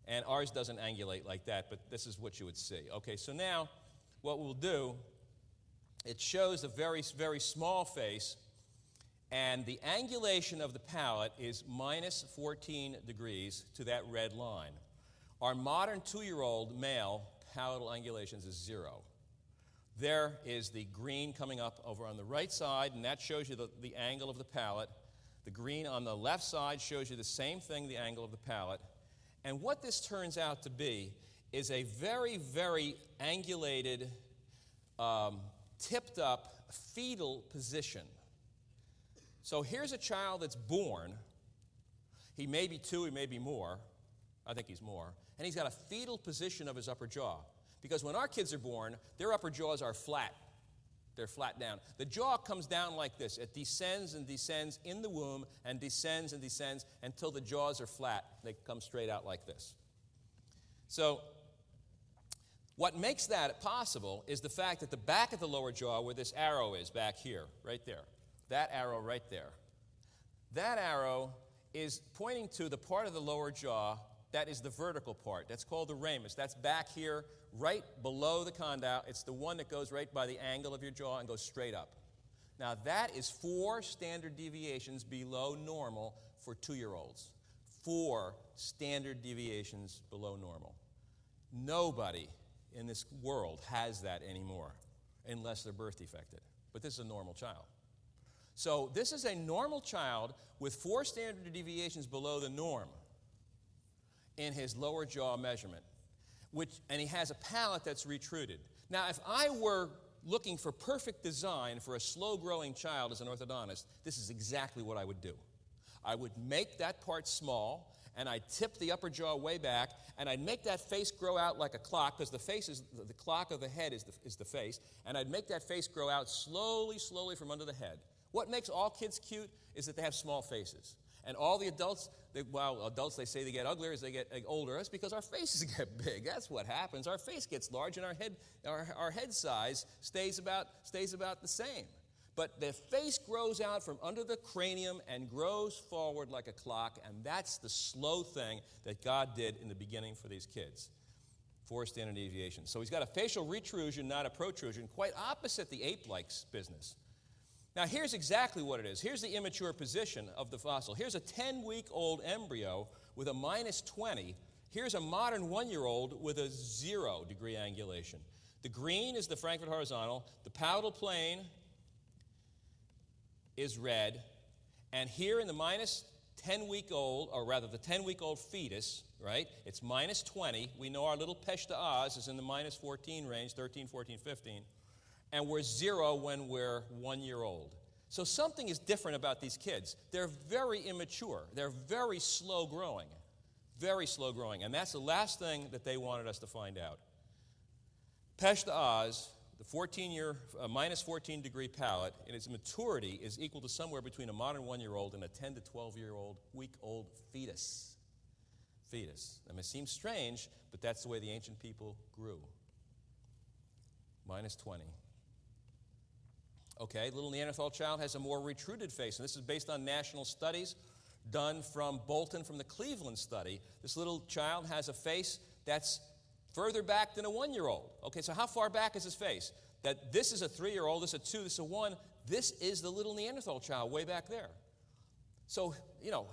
And ours doesn't angulate like that, but this is what you would see. Okay, so now what we'll do, it shows a very, very small face, and the angulation of the palate is minus 14 degrees to that red line. Our modern 2-year-old male palatal angulations is 0. There is the green coming up over on the right side, and that shows you the angle of the palate. The green on the left side shows you the same thing, the angle of the palate. And what this turns out to be is a very, very angulated, tipped up fetal position. So here's a child that's born. He may be 2, he may be more. I think he's more. And he's got a fetal position of his upper jaw. Because when our kids are born, their upper jaws are flat. They're flat down. The jaw comes down like this. It descends and descends in the womb and descends until the jaws are flat. They come straight out like this. So what makes that possible is the fact that the back of the lower jaw, where this arrow is back here, right there, that arrow right there, that arrow is pointing to the part of the lower jaw that is the vertical part. That's called the ramus. That's back here, right below the condyle. It's the one that goes right by the angle of your jaw and goes straight up. Now, that is 4 standard deviations below normal for 2-year-olds. 4 standard deviations below normal. Nobody in this world has that anymore, unless they're birth defected. But this is a normal child. So this is a normal child with 4 standard deviations below the norm in his lower jaw measurement, and he has a palate that's retruded. Now, if I were looking for perfect design for a slow-growing child as an orthodontist, this is exactly what I would do. I would make that part small, and I'd tip the upper jaw way back, and I'd make that face grow out like a clock, because the face is the clock of the head is the face, and I'd make that face grow out slowly from under the head. What makes all kids cute is that they have small faces. And all the adults, adults, they say they get uglier as they get older. That's because our faces get big. That's what happens. Our face gets large, and our head size stays about the same. But the face grows out from under the cranium and grows forward like a clock, and that's the slow thing that God did in the beginning for these kids. 4 standard deviations. So he's got a facial retrusion, not a protrusion, quite opposite the ape-like business. Now, here's exactly what it is. Here's the immature position of the fossil. Here's a 10-week-old embryo with a -20. Here's a modern 1-year-old with a 0-degree angulation. The green is the Frankfurt horizontal. The palatal plane is red. And here in the -10-week-old, or rather the 10-week-old fetus, right, it's -20. We know our little Pesh to Oz is in the -14 range, 13, 14, 15. And we're 0 when we're 1 year old. So something is different about these kids. They're very immature. They're very slow growing. Very slow growing. And that's the last thing that they wanted us to find out. Pesh to Oz, the -14-degree palate, in its maturity is equal to somewhere between a modern 1-year-old and a 10 to 12-week-old fetus. That may seem strange, but that's the way the ancient people grew. -20. Okay, little Neanderthal child has a more retruded face, and this is based on national studies done from Bolton from the Cleveland study. This little child has a face that's further back than a 1-year-old. Okay, so how far back is his face? That this is a 3-year-old, this is a 2, this is a 1. This is the little Neanderthal child way back there. So,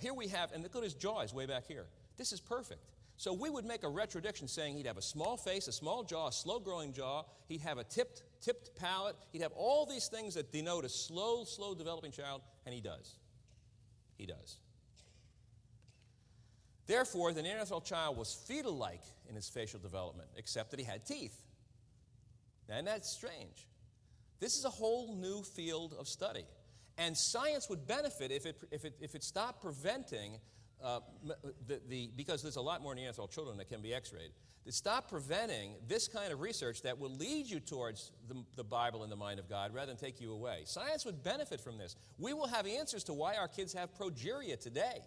here we have, and look at his jaw is way back here. This is perfect. So we would make a retrodiction saying he'd have a small face, a small jaw, a slow-growing jaw. He'd have a tipped palate. He'd have all these things that denote a slow developing child, and he does. He does. Therefore, the Neanderthal child was fetal-like in his facial development, except that he had teeth. And that's strange. This is a whole new field of study. And science would benefit if it stopped preventing because there's a lot more Neanderthal children that can be x-rayed, to stop preventing this kind of research that will lead you towards the Bible and the mind of God rather than take you away. Science would benefit from this. We will have answers to why our kids have progeria today.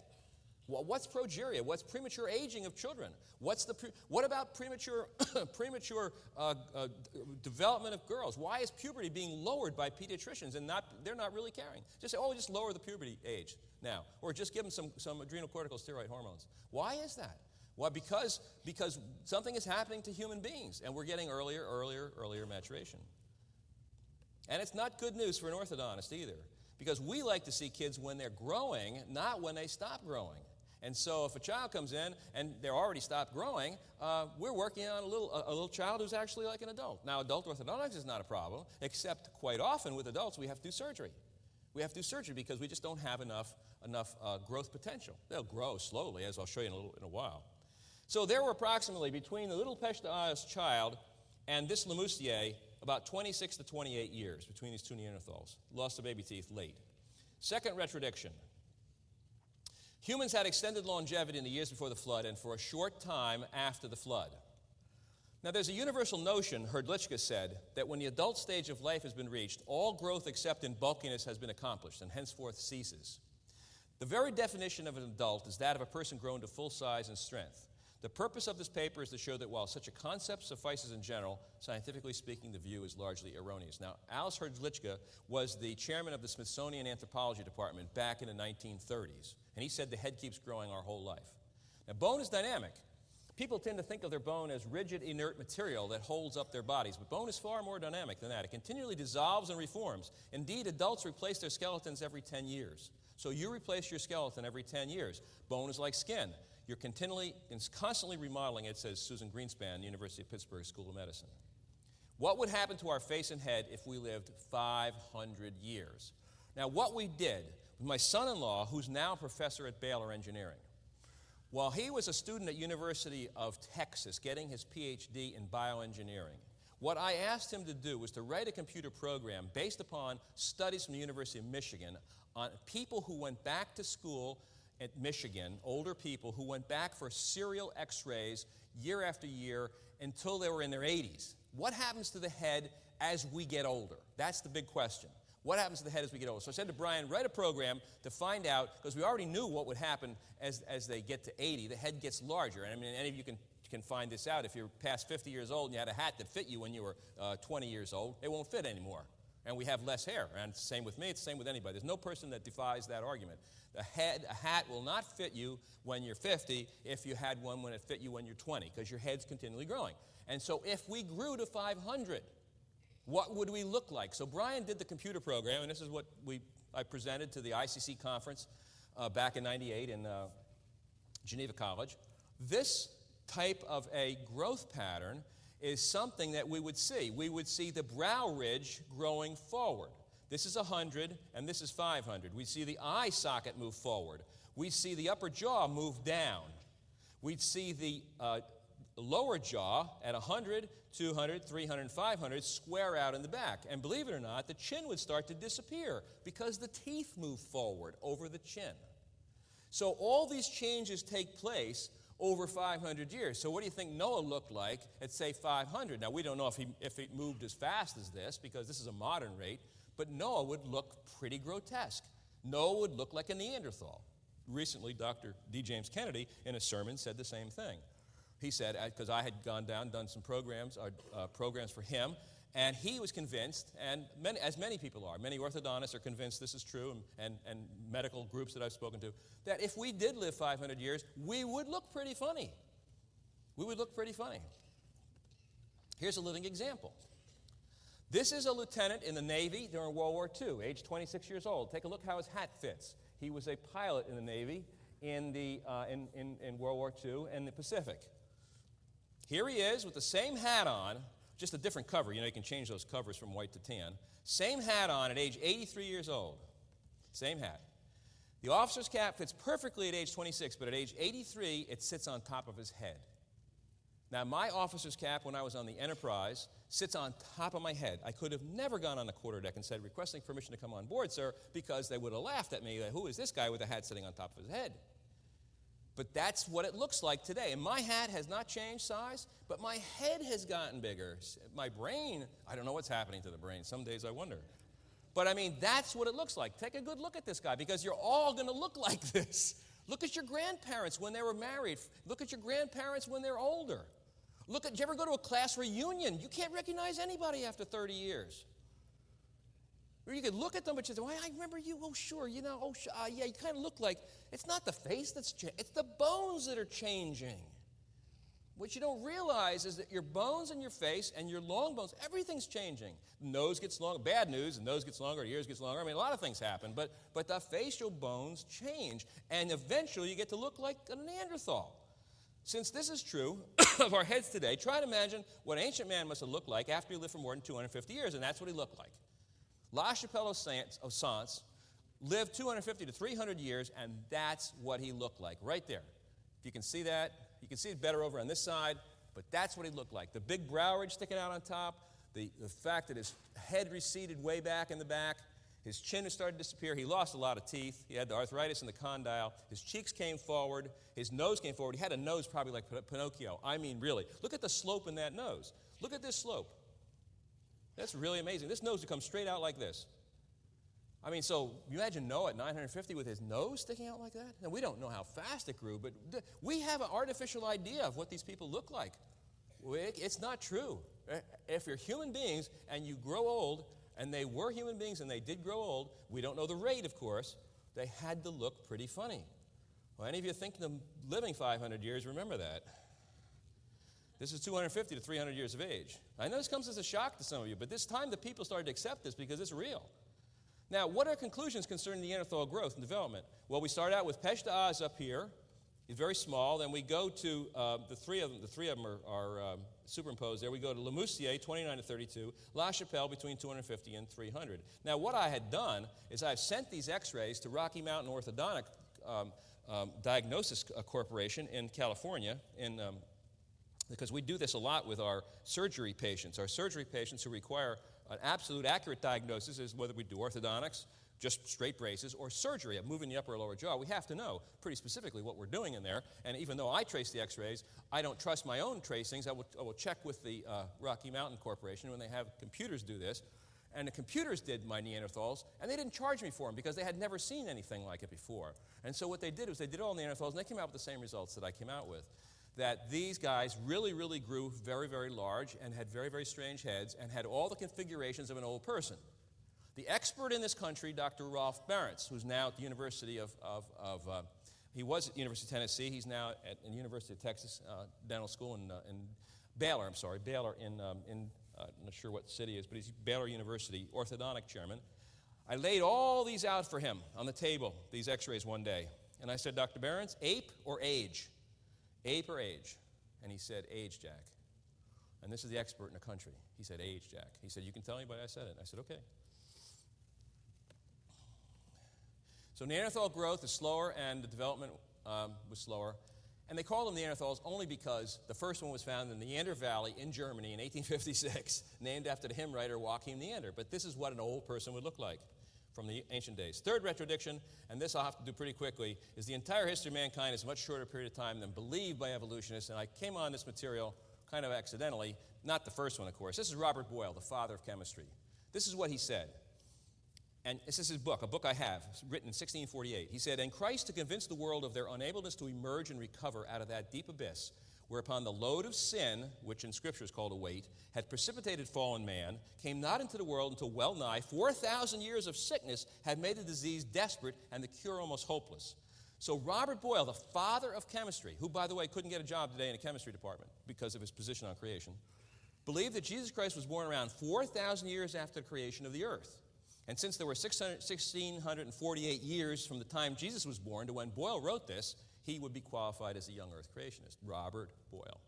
Well, what's progeria? What's premature aging of children? What about premature development of girls? Why is puberty being lowered by pediatricians and they're not really caring? Just say, just lower the puberty age now, or just give them some adrenocorticosteroid hormones. Why is that? Well, because something is happening to human beings, and we're getting earlier maturation. And it's not good news for an orthodontist either, because we like to see kids when they're growing, not when they stop growing. And so if a child comes in and they're already stopped growing, we're working on a little child who's actually like an adult. Now, adult orthodontics is not a problem, except quite often with adults we have to do surgery. We have to do surgery because we just don't have enough growth potential. They'll grow slowly, as I'll show you in a while. So there were approximately, between the little Pesh to Oz child and this Lemoussier, about 26 to 28 years between these two Neanderthals. Lost their baby teeth late. Second retrodiction. Humans had extended longevity in the years before the flood and for a short time after the flood. Now, there's a universal notion, Hrdlicka said, that when the adult stage of life has been reached, all growth except in bulkiness has been accomplished and henceforth ceases. The very definition of an adult is that of a person grown to full size and strength. The purpose of this paper is to show that while such a concept suffices in general, scientifically speaking, the view is largely erroneous. Now, Alice Hrdlicka was the chairman of the Smithsonian Anthropology Department back in the 1930s, and he said the head keeps growing our whole life. Now, bone is dynamic. People tend to think of their bone as rigid, inert material that holds up their bodies, but bone is far more dynamic than that. It continually dissolves and reforms. Indeed, adults replace their skeletons every 10 years. So you replace your skeleton every 10 years. Bone is like skin. You're constantly remodeling it, says Susan Greenspan, University of Pittsburgh School of Medicine. What would happen to our face and head if we lived 500 years? Now, what we did with my son-in-law, who's now a professor at Baylor Engineering, while he was a student at University of Texas getting his PhD in bioengineering, what I asked him to do was to write a computer program based upon studies from the University of Michigan on people who went back to school at Michigan, older people who went back for serial x-rays year after year until they were in their 80s. What happens to the head as we get older? That's the big question. What happens to the head as we get older? So I said to Brian, write a program to find out, because we already knew what would happen as they get to 80. The head gets larger. And I mean, any of you can find this out. If you're past 50 years old and you had a hat that fit you when you were 20 years old, it won't fit anymore. And we have less hair. And it's the same with me. It's the same with anybody. There's no person that defies that argument. A hat will not fit you when you're 50 if you had one when it fit you when you're 20, because your head's continually growing. And so if we grew to 500, what would we look like? So Brian did the computer program, and this is what I presented to the ICC conference back in '98 in Geneva College. This type of a growth pattern is something that we would see. We would see the brow ridge growing forward. This is 100, and this is 500. We'd see the eye socket move forward. We'd see the upper jaw move down. We'd see the lower jaw at 100, 200, 300, and 500 square out in the back. And believe it or not, the chin would start to disappear because the teeth move forward over the chin. So all these changes take place over 500 years. So what do you think Noah looked like at, say, 500? Now, we don't know if he moved as fast as this, because this is a modern rate, but Noah would look pretty grotesque. Noah would look like a Neanderthal. Recently, Dr. D. James Kennedy, in a sermon, said the same thing. He said, because I had gone down, done some programs for him, and he was convinced, and as many people are, many orthodontists are convinced this is true, and medical groups that I've spoken to, that if we did live 500 years, we would look pretty funny. We would look pretty funny. Here's a living example. This is a lieutenant in the Navy during World War II, age 26 years old. Take a look how his hat fits. He was a pilot in the Navy in World War II in the Pacific. Here he is with the same hat on, just a different cover. You know, you can change those covers from white to tan. Same hat on at age 83 years old. Same hat. The officer's cap fits perfectly at age 26, but at age 83, it sits on top of his head. Now, my officer's cap when I was on the Enterprise sits on top of my head. I could have never gone on the quarterdeck and said, requesting permission to come on board, sir, because they would have laughed at me. Who is this guy with a hat sitting on top of his head? But that's what it looks like today. And my hat has not changed size, but my head has gotten bigger. My brain, I don't know what's happening to the brain. Some days I wonder. But I mean, that's what it looks like. Take a good look at this guy, because you're all going to look like this. Look at your grandparents when they were married. Look at your grandparents when they're older. Did you ever go to a class reunion? You can't recognize anybody after 30 years. Or you could look at them, but you say, well, I remember you. Oh, sure, you know, yeah, you kind of look like, it's not the face that's changing, it's the bones that are changing. What you don't realize is that your bones and your face and your long bones, everything's changing. The nose gets longer, bad news, the nose gets longer, the ears gets longer. I mean, a lot of things happen, but the facial bones change, and eventually you get to look like a Neanderthal. Since this is true of our heads today, try to imagine what ancient man must have looked like after he lived for more than 250 years, and that's what he looked like. La Chapelle of Sants lived 250 to 300 years, and that's what he looked like, right there. If you can see that, you can see it better over on this side, but that's what he looked like. The big brow ridge sticking out on top, the fact that his head receded way back in the back, his chin had started to disappear, he lost a lot of teeth, he had the arthritis in the condyle, his cheeks came forward, his nose came forward. He had a nose probably like Pinocchio. I mean, really. Look at the slope in that nose. Look at this slope. That's really amazing. This nose would come straight out like this. I mean, so you imagine Noah at 950 with his nose sticking out like that? Now, we don't know how fast it grew, but we have an artificial idea of what these people look like. It's not true. If you're human beings and you grow old, and they were human beings and they did grow old, we don't know the rate, of course, they had to look pretty funny. Well, any of you thinking of living 500 years, remember that. This is 250 to 300 years of age. I know this comes as a shock to some of you, but this time the people started to accept this because it's real. Now, what are conclusions concerning Neanderthal growth and development? Well, we start out with Pech d'Oz up here. It's very small. Then we go to the three of them are superimposed there. We go to Le Moussier, 29 to 32, La Chapelle between 250 and 300. Now, what I had done is I've sent these x-rays to Rocky Mountain Orthodontic Diagnosis Corporation in California, because we do this a lot with our surgery patients. Our surgery patients who require an absolute accurate diagnosis is whether we do orthodontics, just straight braces, or surgery of moving the upper or lower jaw. We have to know pretty specifically what we're doing in there. And even though I trace the x-rays, I don't trust my own tracings. I will check with the Rocky Mountain Corporation when they have computers do this. And the computers did my Neanderthals, and they didn't charge me for them because they had never seen anything like it before. And so what they did was they did all Neanderthals, and they came out with the same results that I came out with. That these guys really, really grew very, very large and had very, very strange heads and had all the configurations of an old person. The expert in this country, Dr. Rolf Barentz, who's now at the University he was at the University of Tennessee, he's now at the University of Texas Dental School in Baylor, I'm not sure what city it is, but he's Baylor University, orthodontic chairman. I laid all these out for him on the table, these x-rays one day. And I said, Dr. Barentz, ape or age? Ape or age? And he said, age, Jack. And this is the expert in the country. He said, age, Jack. He said, you can tell anybody I said it. I said, okay. So Neanderthal growth is slower and the development was slower. And they call them Neanderthals only because the first one was found in the Neander Valley in Germany in 1856, named after the hymn writer Joachim Neander. But this is what an old person would look like from the ancient days. Third retrodiction, and this I'll have to do pretty quickly, is the entire history of mankind is a much shorter period of time than believed by evolutionists. And I came on this material kind of accidentally, not the first one, of course. This is Robert Boyle, the father of chemistry. This is what he said. And this is his book, a book I have, written in 1648. He said, "And Christ, to convince the world of their unableness to emerge and recover out of that deep abyss, whereupon the load of sin, which in Scripture is called a weight, had precipitated fallen man, came not into the world until well nigh 4,000 years of sickness had made the disease desperate and the cure almost hopeless." So Robert Boyle, the father of chemistry, who, by the way, couldn't get a job today in a chemistry department because of his position on creation, believed that Jesus Christ was born around 4,000 years after the creation of the earth. And since there were 1,648 years from the time Jesus was born to when Boyle wrote this, he would be qualified as a young earth creationist, Robert Boyle.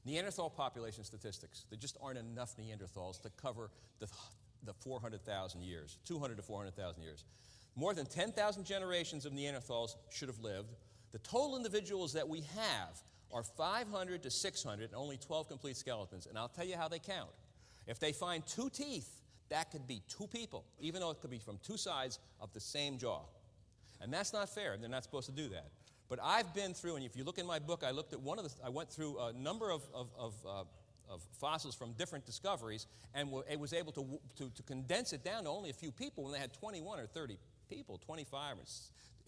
Neanderthal population statistics. There just aren't enough Neanderthals to cover the 400,000 years, 200 to 400,000 years. More than 10,000 generations of Neanderthals should have lived. The total individuals that we have are 500 to 600 and only 12 complete skeletons. And I'll tell you how they count. If they find 2 teeth, that could be 2 people, even though it could be from 2 sides of the same jaw. And that's not fair. They're not supposed to do that. But I've been through, and if you look in my book, I went through a number of fossils from different discoveries, and it was able to condense it down to only a few people when they had 21 or 30 people, 25 or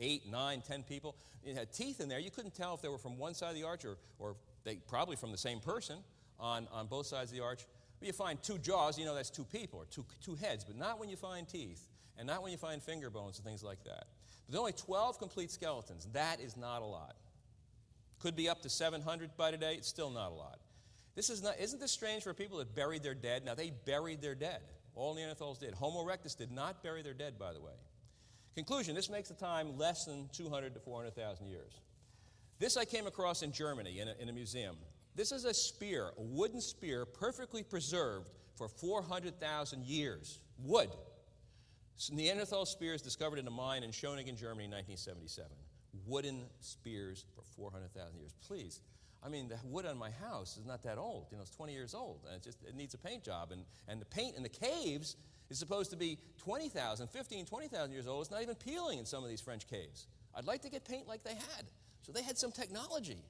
8, 9, 10 people. It had teeth in there. You couldn't tell if they were from one side of the arch or they probably from the same person on both sides of the arch. When you find 2 jaws, you know that's 2 people, or two heads, but not when you find teeth, and not when you find finger bones and things like that. There's only 12 complete skeletons. That is not a lot. Could be up to 700 by today. It's still not a lot. Isn't this strange for people that buried their dead? Now, they buried their dead. All Neanderthals did. Homo erectus did not bury their dead, by the way. Conclusion, this makes the time less than 200 to 400,000 years. This I came across in Germany in a museum. This is a spear, a wooden spear, perfectly preserved for 400,000 years. Wood. Neanderthal spears discovered in a mine in Schoningen, Germany in 1977. Wooden spears for 400,000 years. Please, I mean, the wood on my house is not that old. You know, it's 20 years old, and it needs a paint job. And the paint in the caves is supposed to be 20,000, 15, 20,000 years old. It's not even peeling in some of these French caves. I'd like to get paint like they had. So they had some technology.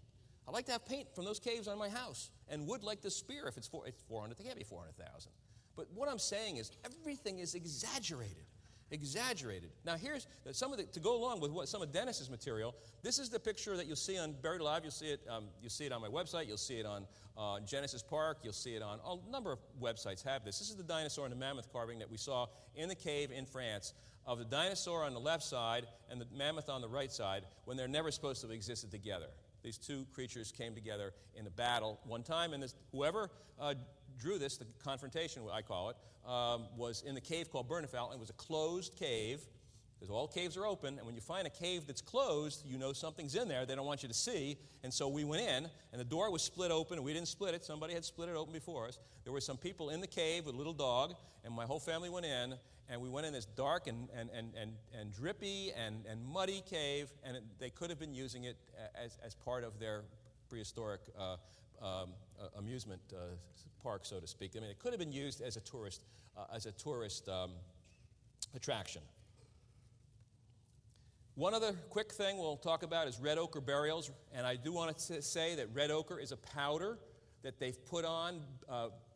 I'd like to have paint from those caves on my house, and wood like the spear. If it's 400, it can't be 400,000. But what I'm saying is everything is exaggerated. Exaggerated. Now here's to go along with some of Dennis's material. This is the picture that you'll see on Buried Alive. You'll see it on my website. You'll see it on Genesis Park. You'll see it on a number of websites have this. This is the dinosaur and the mammoth carving that we saw in the cave in France of the dinosaur on the left side and the mammoth on the right side when they're never supposed to have existed together. These two creatures came together in a battle one time, and whoever drew this, the confrontation, I call it, was in the cave called Bernafal. It was a closed cave, because all caves are open, and when you find a cave that's closed, you know something's in there they don't want you to see, and so we went in, and the door was split open, and we didn't split it. Somebody had split it open before us. There were some people in the cave with a little dog, and my whole family went in, and we went in this dark and drippy and muddy cave, and they could have been using it as part of their prehistoric amusement park, so to speak. I mean, it could have been used as a tourist attraction. One other quick thing we'll talk about is red ochre burials, and I do want to say that red ochre is a powder that they've put on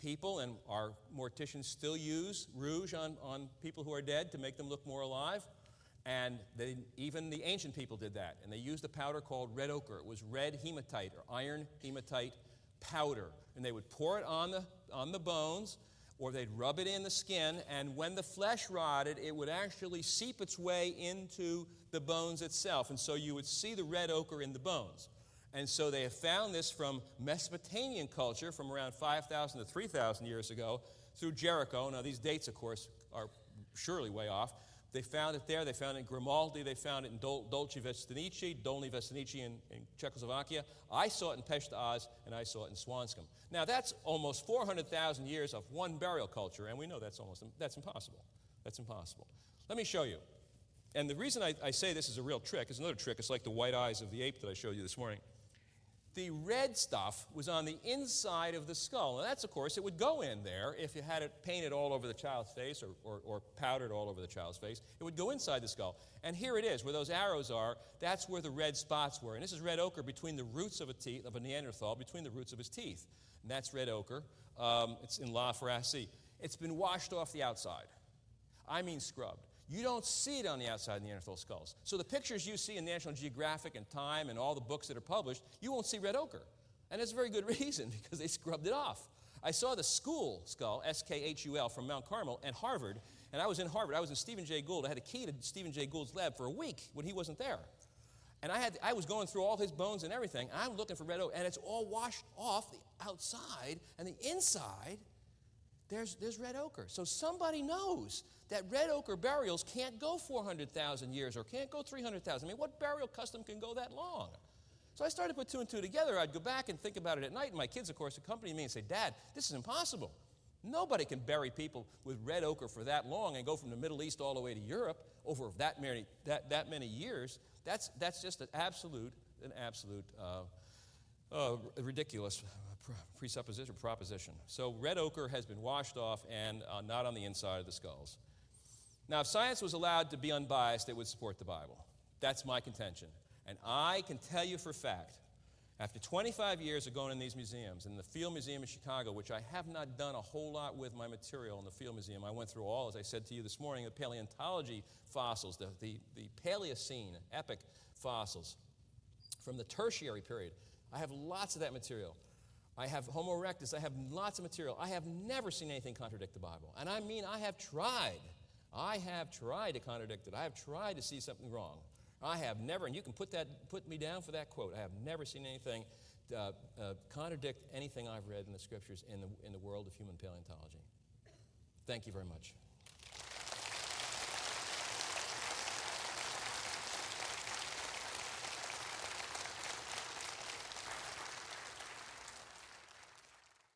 people, and our morticians still use rouge on people who are dead to make them look more alive. And even the ancient people did that, and they used a powder called red ochre. It was red hematite or iron hematite powder, and they would pour it on the bones, or they'd rub it in the skin, and when the flesh rotted, it would actually seep its way into the bones itself, and so you would see the red ochre in the bones. And so they have found this from Mesopotamian culture from around 5,000 to 3,000 years ago through Jericho. Now, these dates, of course, are surely way off. They found it there. They found it in Grimaldi. They found it in Dolci Vestinici in Czechoslovakia. I saw it in Peshta Oz, and I saw it in Swanscombe. Now, that's almost 400,000 years of one burial culture, and we know that's impossible. That's impossible. Let me show you. And the reason I say this is a real trick is another trick. It's like the white eyes of the ape that I showed you this morning. The red stuff was on the inside of the skull. And that's, of course, it would go in there if you had it painted all over the child's face or powdered all over the child's face. It would go inside the skull. And here it is, where those arrows are, that's where the red spots were. And this is red ochre between the roots of a Neanderthal, between the roots of his teeth. And that's red ochre. It's in La Faracie. It's been washed off the outside. I mean scrubbed. You don't see it on the outside of Neanderthal skulls. So the pictures you see in National Geographic and Time and all the books that are published, you won't see red ochre. And there's a very good reason, because they scrubbed it off. I saw the school skull, SKHUL, from Mount Carmel and Harvard, and I was in Harvard. I was in Stephen Jay Gould. I had a key to Stephen Jay Gould's lab for a week when he wasn't there. And I was going through all his bones and everything, and I'm looking for red ochre, and it's all washed off the outside, and the inside, there's red ochre. So somebody knows that red ochre burials can't go 400,000 years or can't go 300,000. I mean, what burial custom can go that long? So I started to put two and two together. I'd go back and think about it at night, and my kids, of course, accompany me and say, Dad, this is impossible. Nobody can bury people with red ochre for that long and go from the Middle East all the way to Europe over that many years. That's just an absolute ridiculous proposition. So red ochre has been washed off and not on the inside of the skulls. Now, if science was allowed to be unbiased, it would support the Bible. That's my contention. And I can tell you for a fact, after 25 years of going in these museums, in the Field Museum in Chicago, which I have not done a whole lot with my material in the Field Museum, I went through all, as I said to you this morning, the paleontology fossils, the Paleocene, epic fossils from the tertiary period. I have lots of that material. I have Homo erectus. I have lots of material. I have never seen anything contradict the Bible. And I mean, I have tried. I have tried to contradict it. I have tried to see something wrong. I have never, and you can put me down for that quote, I have never seen anything contradict anything I've read in the Scriptures in the world of human paleontology. Thank you very much.